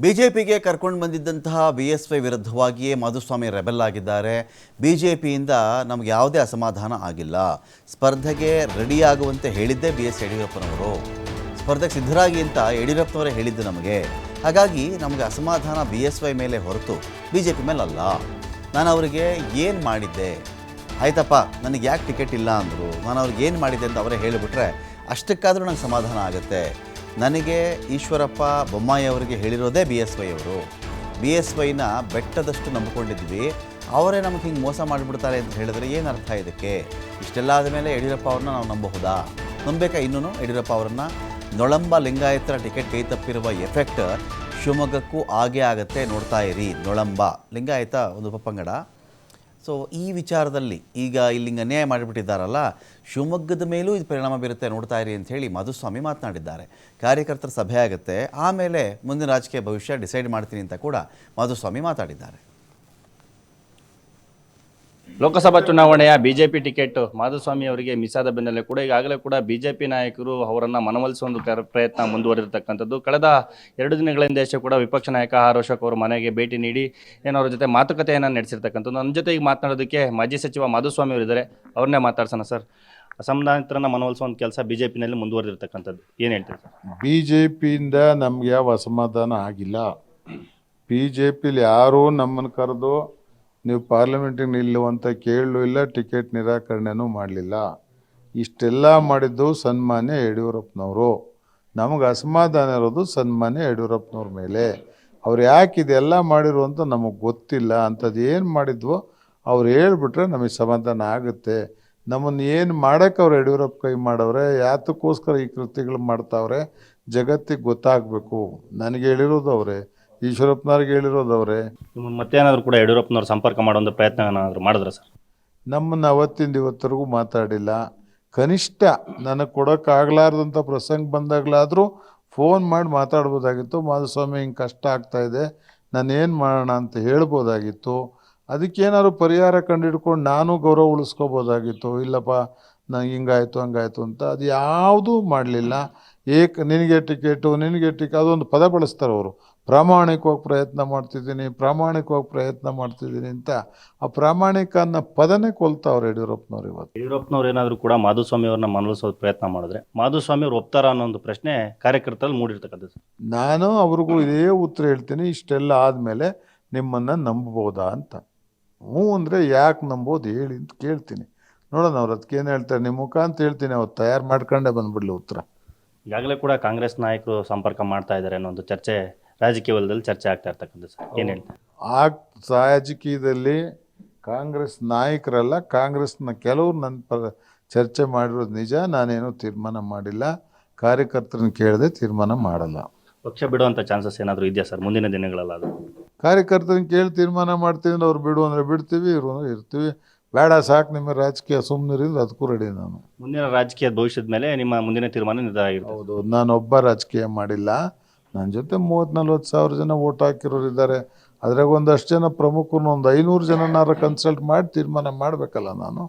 ಬಿಜೆಪಿಗೆ ಕರ್ಕೊಂಡು ಬಂದಿದ್ದಂತಹ BSY ವಿರುದ್ಧವಾಗಿಯೇ Madhuswamy rebel ಆಗಿದ್ದಾರೆ. ಬಿಜೆಪಿಯಿಂದ ನಮಗೆ ಯಾವುದೇ ಅಸಮಾಧಾನ ಆಗಿಲ್ಲ. ಸ್ಪರ್ಧೆಗೆ ರೆಡಿಯಾಗುವಂತೆ ಹೇಳಿದ್ದೇ BS ಯಡಿಯೂರಪ್ಪನವರು. ಸ್ಪರ್ಧೆಗೆ ಸಿದ್ಧರಾಗಿ ಅಂತ ಯಡಿಯೂರಪ್ಪನವರೇ ಹೇಳಿದ್ದು ನಮಗೆ. ಹಾಗಾಗಿ ನಮಗೆ ಅಸಮಾಧಾನ BSY ಮೇಲೆ ಹೊರತು BJP ಮೇಲಲ್ಲ. ನಾನು ಅವರಿಗೆ ಏನು ಮಾಡಿದ್ದೆ, ಆಯ್ತಪ್ಪ ನನಗೆ ಯಾಕೆ ಟಿಕೆಟ್ ಇಲ್ಲ ಅಂದರು, ನಾನು ಅವ್ರಿಗೆ ಏನು ಮಾಡಿದ್ದೆ ಅಂತ ಅವರೇ ಹೇಳಿಬಿಟ್ರೆ ಅಷ್ಟಕ್ಕಾದರೂ ನಂಗೆ ಸಮಾಧಾನ ಆಗುತ್ತೆ. ನನಗೆ ಈಶ್ವರಪ್ಪ ಬೊಮ್ಮಾಯಿ ಅವರಿಗೆ ಹೇಳಿರೋದೇ BSY ಅವರು. BSYನ ಬೆಟ್ಟದಷ್ಟು ನಂಬಿಕೊಂಡಿದ್ವಿ, ಅವರೇ ನಮಗೆ ಹಿಂಗೆ ಮೋಸ ಮಾಡಿಬಿಡ್ತಾರೆ ಅಂತ ಹೇಳಿದ್ರೆ ಏನು ಅರ್ಥ ಇದಕ್ಕೆ? ಇಷ್ಟೆಲ್ಲ ಆದಮೇಲೆ ಯಡಿಯೂರಪ್ಪ ಅವ್ರನ್ನ ನಾವು ನಂಬಬಹುದಾ? ನಂಬೇಕಾ? ಇನ್ನೂ ಯಡಿಯೂರಪ್ಪ ಅವರನ್ನು ನೊಳಂಬ ಲಿಂಗಾಯತರ ಟಿಕೆಟ್ ಕೈ ತಪ್ಪಿರುವ ಎಫೆಕ್ಟ್ ಶಿವಮೊಗ್ಗಕ್ಕೂ ಆಗೇ ಆಗುತ್ತೆ, ನೋಡ್ತಾ ಇರಿ. ನೊಳಂಬ ಲಿಂಗಾಯತ ಒಂದು ಉಪಪಂಗಡ. ಸೊ ಈ ವಿಚಾರದಲ್ಲಿ ಈಗ ಇಲ್ಲಿಂಗ ಅನ್ಯಾಯ ಮಾಡಿಬಿಟ್ಟಿದ್ದಾರಲ್ಲ, ಶಿವಮೊಗ್ಗದ ಮೇಲೂ ಇದು ಪರಿಣಾಮ ಬೀರುತ್ತೆ, ನೋಡ್ತಾ ಇರಿ ಅಂತ ಹೇಳಿ ಮಾಧುಸ್ವಾಮಿ ಮಾತನಾಡಿದ್ದಾರೆ. ಕಾರ್ಯಕರ್ತರ ಸಭೆ ಆಗುತ್ತೆ, ಆಮೇಲೆ ಮುಂದಿನ ರಾಜಕೀಯ ಭವಿಷ್ಯ ಡಿಸೈಡ್ ಮಾಡ್ತೀನಿ ಅಂತ ಕೂಡ ಮಾಧುಸ್ವಾಮಿ ಮಾತಾಡಿದ್ದಾರೆ. ಲೋಕಸಭಾ ಚುನಾವಣೆಯ ಬಿಜೆಪಿ ಟಿಕೆಟ್ ಮಾಧುಸ್ವಾಮಿ ಅವರಿಗೆ ಮಿಸ್ ಆದ ಬೆನ್ನಲ್ಲೇ ಕೂಡ ಈಗಾಗಲೇ ಕೂಡ ಬಿಜೆಪಿ ನಾಯಕರು ಅವರನ್ನು ಮನವೊಲಿಸುವ ಒಂದು ಪ್ರಯತ್ನ ಮುಂದುವರಿದಿರ್ತಕ್ಕಂಥದ್ದು. ಕಳೆದ 2 ದಿನಗಳ ಹಿಂದೆ ಕೂಡ ವಿಪಕ್ಷ ನಾಯಕ ಆರ್ ಅಶೋಕ್ ಅವರ ಮನೆಗೆ ಭೇಟಿ ನೀಡಿ ಅವರ ಜೊತೆ ಮಾತುಕತೆಯನ್ನು ನಡೆಸಿರ್ತಕ್ಕಂಥದ್ದು. ನನ್ನ ಜೊತೆ ಈಗ ಮಾತನಾಡೋದಕ್ಕೆ ಮಾಜಿ ಸಚಿವ ಮಾಧುಸ್ವಾಮಿ ಅವರು ಇದ್ದಾರೆ, ಅವ್ರನ್ನೇ ಮಾತಾಡ್ಸೋಣ. ಸರ್, ಅಸಮಾಧಾನಿತರನ್ನ ಮನವೊಲಿಸುವ ಒಂದು ಕೆಲಸ ಬಿಜೆಪಿನಲ್ಲಿ ಮುಂದುವರೆದಿರ್ತಕ್ಕಂಥದ್ದು, ಏನು ಹೇಳ್ತೀರಿ ಸರ್? ಬಿಜೆಪಿಯಿಂದ ನಮ್ಗೆ ಯಾವ ಅಸಮಾಧಾನ ಆಗಿಲ್ಲ. ಬಿಜೆಪಿಲಿ ಯಾರೂ ನಮ್ಮನ್ನು ಕರೆದು ನೀವು ಪಾರ್ಲಿಮೆಂಟಿಗೆ ನಿಲ್ಲುವಂತ ಕೇಳಲೂ ಇಲ್ಲ, ಟಿಕೆಟ್ ನಿರಾಕರಣೆನೂ ಮಾಡಲಿಲ್ಲ. ಇಷ್ಟೆಲ್ಲ ಮಾಡಿದ್ದು ಸನ್ಮಾನ್ಯ ಯಡಿಯೂರಪ್ಪನವರು. ನಮಗೆ ಅಸಮಾಧಾನ ಇರೋದು ಸನ್ಮಾನ್ಯ ಯಡಿಯೂರಪ್ಪನವ್ರ ಮೇಲೆ. ಅವ್ರು ಯಾಕೆ ಇದೆಲ್ಲ ಮಾಡಿರು ಅಂತ ನಮಗೆ ಗೊತ್ತಿಲ್ಲ. ಅಂಥದ್ದು ಏನು ಮಾಡಿದ್ವೋ ಅವ್ರು ಹೇಳ್ಬಿಟ್ರೆ ನಮಗೆ ಸಮಾಧಾನ ಆಗುತ್ತೆ. ನಮ್ಮನ್ನು ಏನು ಮಾಡೋಕ್ಕೆ ಅವ್ರು ಯಡಿಯೂರಪ್ಪ ಕೈ ಮಾಡವ್ರೆ, ಯಾತಕ್ಕೋಸ್ಕರ ಈ ಕೃತ್ಯಗಳು ಮಾಡ್ತಾವ್ರೆ ಜಗತ್ತಿಗೆ ಗೊತ್ತಾಗಬೇಕು. ನನಗೆ ಹೇಳಿರೋದು ಅವರೇ, ಈಶ್ವರಪ್ಪನವ್ರಿಗೆ ಹೇಳಿರೋದು ಅವರೇ. ಮತ್ತೇನಾದರೂ ಕೂಡ ಯಡಿಯೂರಪ್ಪನವ್ರು ಸಂಪರ್ಕ ಮಾಡುವಂಥ ಪ್ರಯತ್ನ ಏನಾದರೂ ಮಾಡಿದ್ರೆ ಸರ್? ನಮ್ಮನ್ನು ಅವತ್ತಿಂದ ಇವತ್ತರೆಗೂ ಮಾತಾಡಿಲ್ಲ. ಕನಿಷ್ಠ ನನಗೆ ಕೊಡೋಕ್ಕಾಗಲಾರ್ದಂಥ ಪ್ರಸಂಗ ಬಂದಾಗಲಾದರೂ ಫೋನ್ ಮಾಡಿ ಮಾತಾಡ್ಬೋದಾಗಿತ್ತು. ಮಾಧುಸ್ವಾಮಿ ಹಿಂಗೆ ಕಷ್ಟ ಆಗ್ತಾಯಿದೆ, ನಾನು ಏನು ಮಾಡೋಣ ಅಂತ ಹೇಳ್ಬೋದಾಗಿತ್ತು. ಅದಕ್ಕೇನಾದ್ರು ಪರಿಹಾರ ಕಂಡುಹಿಡ್ಕೊಂಡು ನಾನು ಗೌರವ ಉಳಿಸ್ಕೋಬೋದಾಗಿತ್ತು. ಇಲ್ಲಪ್ಪ ನಂಗೆ ಹಿಂಗಾಯ್ತು ಹಂಗಾಯ್ತು ಅಂತ ಅದು ಯಾವುದೂ ಮಾಡಲಿಲ್ಲ. ನಿನಗೆ ಟಿಕೆಟು ಅದೊಂದು ಪದ ಬಳಸ್ತಾರೆ ಅವರು. ಪ್ರಾಮಾಣಿಕವಾಗಿ ಪ್ರಯತ್ನ ಮಾಡ್ತಿದ್ದೀನಿ ಅಂತ ಆ ಪ್ರಾಮಾಣಿಕ ಅನ್ನೋ ಪದನೇ ಕೊಲ್ತಾವ್ರು ಯಡಿಯೂರಪ್ಪನವ್ರು. ಯಡಿಯೂರಪ್ಪನವ್ರು ಏನಾದರೂ ಕೂಡ ಮಾಧುಸ್ವಾಮಿ ಅವ್ರನ್ನ ಮನವೊಲಿಸೋ ಪ್ರಯತ್ನ ಮಾಡಿದ್ರೆ ಮಾಧುಸ್ವಾಮಿ ಅವ್ರು ಒಪ್ತಾರ ಅನ್ನೋ ಒಂದು ಪ್ರಶ್ನೆ ಕಾರ್ಯಕರ್ತರಲ್ಲಿ ಮೂಡಿರ್ತಕ್ಕಂಥದ್ದು. ನಾನು ಅವ್ರಿಗೂ ಇದೇ ಉತ್ತರ ಹೇಳ್ತೀನಿ, ಇಷ್ಟೆಲ್ಲ ಆದಮೇಲೆ ನಿಮ್ಮನ್ನು ನಂಬಬಹುದಾ ಅಂತ. ಹ್ಞೂ ಅಂದರೆ ಯಾಕೆ ನಂಬೋದು ಹೇಳಿ ಅಂತ ಕೇಳ್ತೀನಿ. ನೋಡೋಣ ಅವ್ರು ಅದಕ್ಕೇನು ಹೇಳ್ತಾರೆ, ನಿಮ್ಮ ಮುಖ ಅಂತ ಹೇಳ್ತೀನಿ. ಅವ್ರು ತಯಾರು ಮಾಡ್ಕೊಂಡೇ ಬಂದ್ಬಿಡ್ಲಿ ಉತ್ತರ. ಈಗಾಗಲೇ ಕೂಡ ಕಾಂಗ್ರೆಸ್ ನಾಯಕರು ಸಂಪರ್ಕ ಮಾಡ್ತಾ ಇದ್ದಾರೆ ಅನ್ನೋ ಒಂದು ಚರ್ಚೆ ರಾಜಕೀಯ ವಲಯದಲ್ಲಿ ಚರ್ಚೆ ಆಗ್ತಾ ಇರ್ತಕ್ಕಂಥದ್ದು ಸರ್, ಏನು ಹೇಳ್ತಾರೆ? ಆ ರಾಜಕೀಯದಲ್ಲಿ ಕಾಂಗ್ರೆಸ್ ನಾಯಕರಲ್ಲ, ಕಾಂಗ್ರೆಸ್ನ ಕೆಲವರು ನನ್ನ ಚರ್ಚೆ ಮಾಡಿರೋದು ನಿಜ. ನಾನೇನು ತೀರ್ಮಾನ ಮಾಡಿಲ್ಲ, ಕಾರ್ಯಕರ್ತರನ್ನ ಕೇಳದೆ ತೀರ್ಮಾನ ಮಾಡಲ್ಲ. ಪಕ್ಷ ಬಿಡುವಂಥ ಚಾನ್ಸಸ್ ಏನಾದರೂ ಇದೆಯಾ ಸರ್ ಮುಂದಿನ ದಿನಗಳಲ್ಲಿ? ಅದು ಕಾರ್ಯಕರ್ತರನ್ನ ಕೇಳಿ ತೀರ್ಮಾನ ಮಾಡ್ತೀವಿ ಅಂದ್ರೆ ಅವ್ರು ಬಿಡು ಅಂದರೆ ಬಿಡ್ತೀವಿ, ಇರು ಅಂದರೆ ಇರ್ತೀವಿ. ಬೇಡ ಸಾಕು ನಿಮ್ಮ ರಾಜಕೀಯ ಸುಮ್ಮನಿರಿದ್ರೆ ಅದಕ್ಕೂ ರೆಡಿ. ನಾನು ಮುಂದಿನ ರಾಜಕೀಯ ಭವಿಷ್ಯದ ಮೇಲೆ ನಿಮ್ಮ ಮುಂದಿನ ತೀರ್ಮಾನ ನಿರ್ಧಾರ ಆಗಿರುತ್ತೆ? ಹೌದು, ನಾನೊಬ್ಬ ರಾಜಕೀಯ ಮಾಡಿಲ್ಲ. ನನ್ನ ಜೊತೆ 30-40 ಸಾವಿರ ಜನ ಓಟ್ ಹಾಕಿರೋರು ಇದ್ದಾರೆ. ಅದ್ರಾಗ ಒಂದಷ್ಟು ಜನ ಪ್ರಮುಖರು, ಒಂದು 500 ಜನನಾರು ಕನ್ಸಲ್ಟ್ ಮಾಡಿ ತೀರ್ಮಾನ ಮಾಡಬೇಕಲ್ಲ. ನಾನು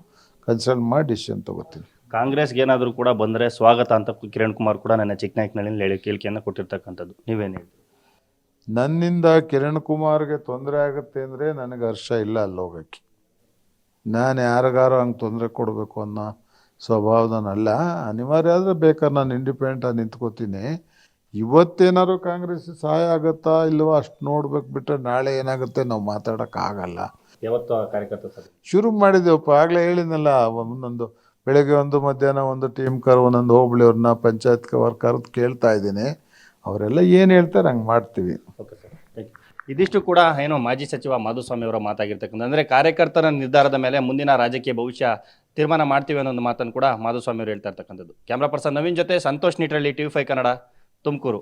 ಕನ್ಸಲ್ಟ್ ಮಾಡಿ ಡಿಸಿಷನ್ ತೊಗೋತೀನಿ. ಕಾಂಗ್ರೆಸ್ಗೆ ಏನಾದರೂ ಕೂಡ ಬಂದರೆ ಸ್ವಾಗತ ಅಂತ ಕಿರಣ್ ಕುಮಾರ್ ಕೂಡ ನನ್ನ ಚಿಕ್ಕನಾಯಕನಹಳ್ಳಿ ಹೇಳಿಕೆಯನ್ನು ಕೊಟ್ಟಿರ್ತಕ್ಕಂಥದ್ದು, ನೀವೇನು ಹೇಳಿ? ನನ್ನಿಂದ ಕಿರಣ್ ಕುಮಾರ್ಗೆ ತೊಂದರೆ ಆಗುತ್ತೆ ಅಂದರೆ ನನಗೆ ಹರ್ಷ ಇಲ್ಲ ಅಲ್ಲಿ ಹೋಗೋಕ್ಕೆ. ನಾನು ಯಾರಿಗಾರು ಹಂಗೆ ತೊಂದರೆ ಕೊಡಬೇಕು ಅನ್ನೋ ಸ್ವಭಾವದನಲ್ಲ. ಅನಿವಾರ್ಯ ಆದರೆ ಬೇಕಾದ್ರೆ ನಾನು ಇಂಡಿಪೆಂಡೆಂಟಾಗಿ ನಿಂತ್ಕೋತೀನಿ. ಇವತ್ತೇನಾದ್ರು ಕಾಂಗ್ರೆಸ್ ಸಹಾಯ ಆಗುತ್ತಾ ಇಲ್ವಾ ಅಷ್ಟು ನೋಡ್ಬೇಕು, ಬಿಟ್ಟರೆ ನಾಳೆ ಏನಾಗುತ್ತೆ ನಾವು ಮಾತಾಡೋಕ್ಕಾಗಲ್ಲ. ಯಾವತ್ತು ಕಾರ್ಯಕರ್ತ ಸರ್ ಶುರು ಮಾಡಿದ್ದೇವಪ್ಪ, ಆಗಲೇ ಹೇಳಿದ್ನಲ್ಲ. ಒಂದೊಂದು ಬೆಳಗ್ಗೆ ಒಂದು ಮಧ್ಯಾಹ್ನ ಒಂದು ಟೀಮ್ ಒಂದೊಂದು ಹೋಬಳಿಯವ್ರನ್ನ ಪಂಚಾಯತ್ ಕರೆದು ಕೇಳ್ತಾ ಇದ್ದೀನಿ. ಅವರೆಲ್ಲ ಏನು ಹೇಳ್ತಾರೆ ಹಂಗೆ ಮಾಡ್ತೀವಿ. Okay sir, thank you. ಇದಿಷ್ಟು ಕೂಡ ಏನು ಮಾಜಿ ಸಚಿವ ಮಾಧುಸ್ವಾಮಿ ಅವರ ಮಾತಾಗಿರ್ತಕ್ಕಂಥ, ಅಂದರೆ ಕಾರ್ಯಕರ್ತರ ನಿರ್ಧಾರದ ಮೇಲೆ ಮುಂದಿನ ರಾಜಕೀಯ ಭವಿಷ್ಯ ತೀರ್ಮಾನ ಮಾಡ್ತೀವಿ ಅನ್ನೋ ಒಂದು ಮಾತನ್ನು ಕೂಡ ಮಾಧುಸ್ವಾಮಿ ಅವರು ಹೇಳ್ತಾ ಇರ್ತಕ್ಕಂಥದ್ದು. ಕ್ಯಾಮ್ರಾ ಪರ್ಸನ್ ನವೀನ್ ಜೊತೆ ಸಂತೋಷ್ ನಿಟ್ರಳ್ಳಿ, TV5 ಕನ್ನಡ, ತುಮಕೂರು.